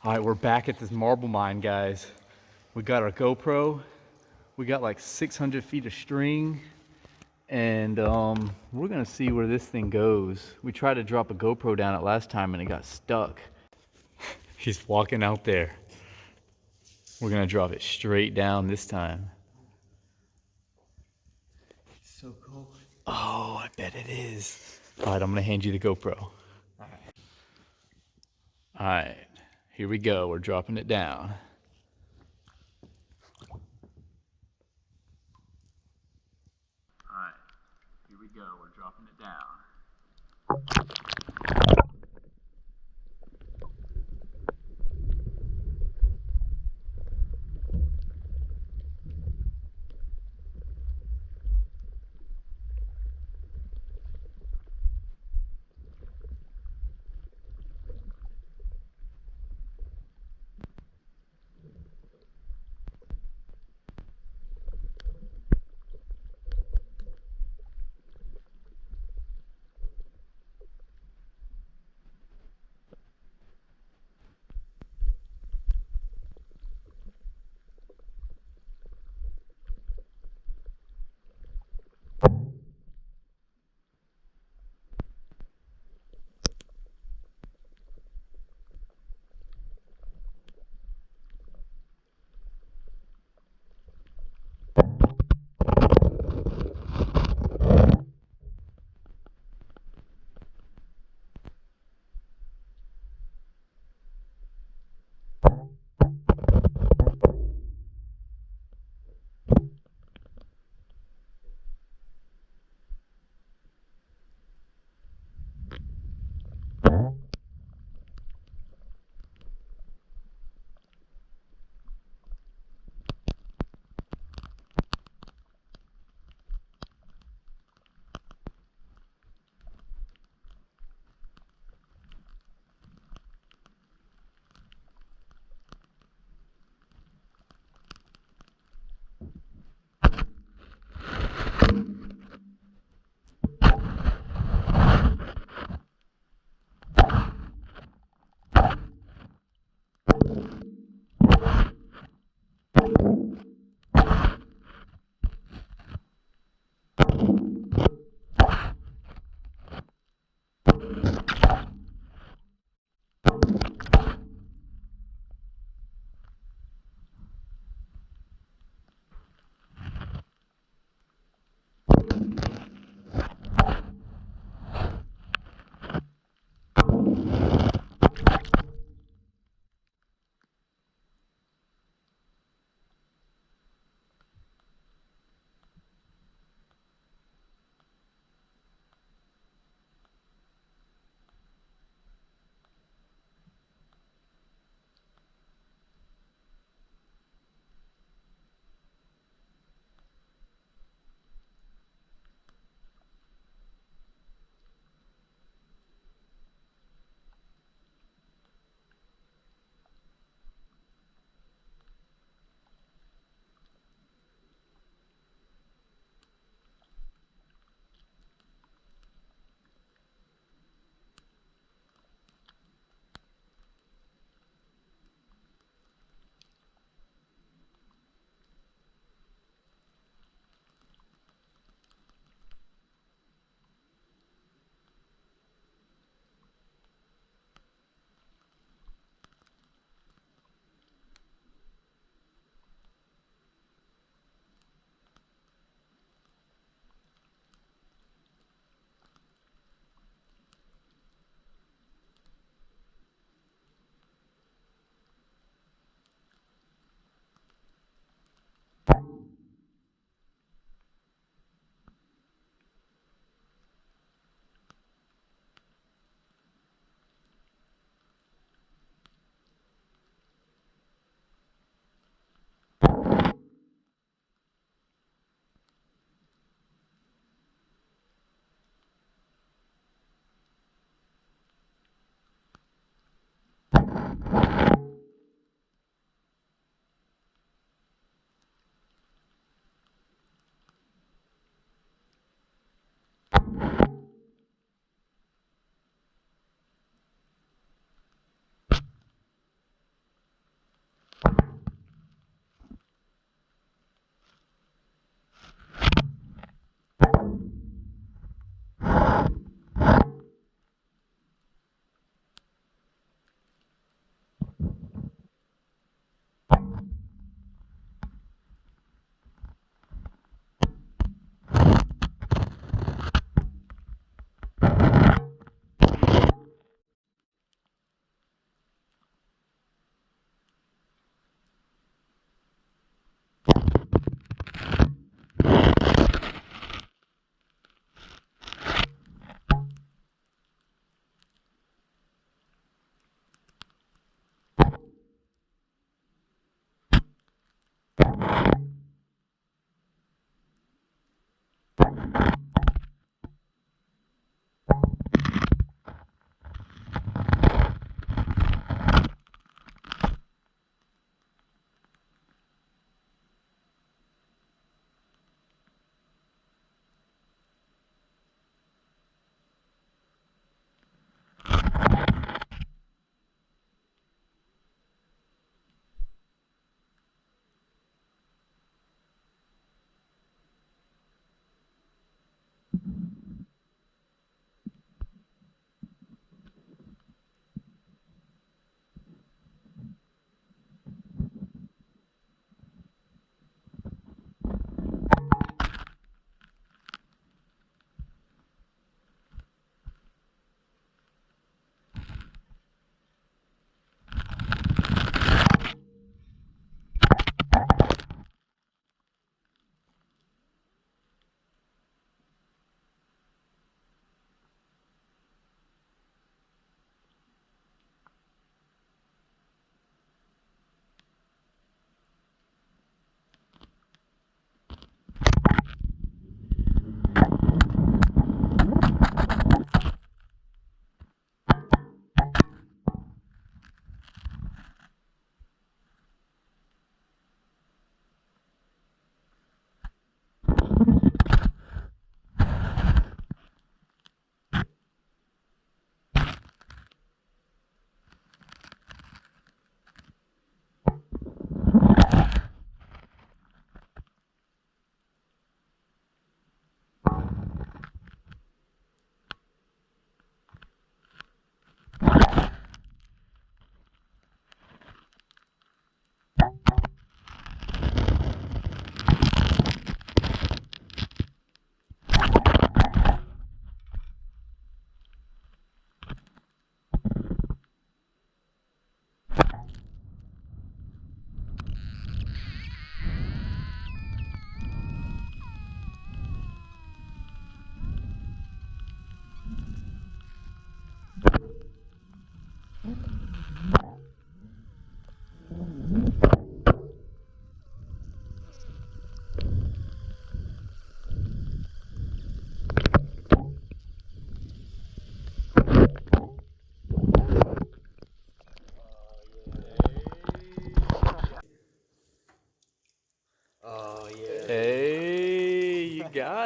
All right, we're back at this marble mine, guys. We got our GoPro. We got like 600 feet of string, and we're gonna see where this thing goes. We tried to drop a GoPro down it last time and it got stuck. He's walking out there. We're gonna drop it straight down this time. So cool. Oh, I bet it is. All right, I'm gonna hand you the GoPro. All right, here we go. We're dropping it down. All right, here we go. We're dropping it down.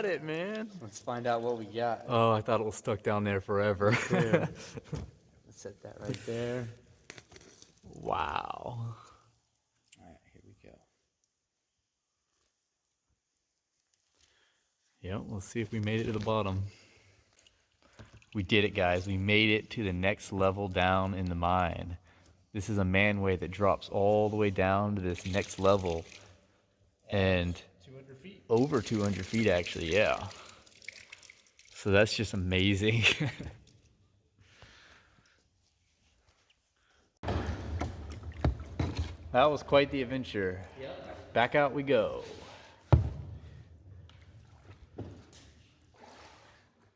got it, man. Let's find out what we got. Oh, I thought it was stuck down there forever. Let's set that right there. Wow. All right, here we go. Yep, let's see if we made it to the bottom. We did it, guys. We made it to the next level down in the mine. This is a manway that drops all the way down to this next level. And 200 feet. over 200 feet, actually, yeah. So that's just amazing. That was quite the adventure. Yep. Back out we go.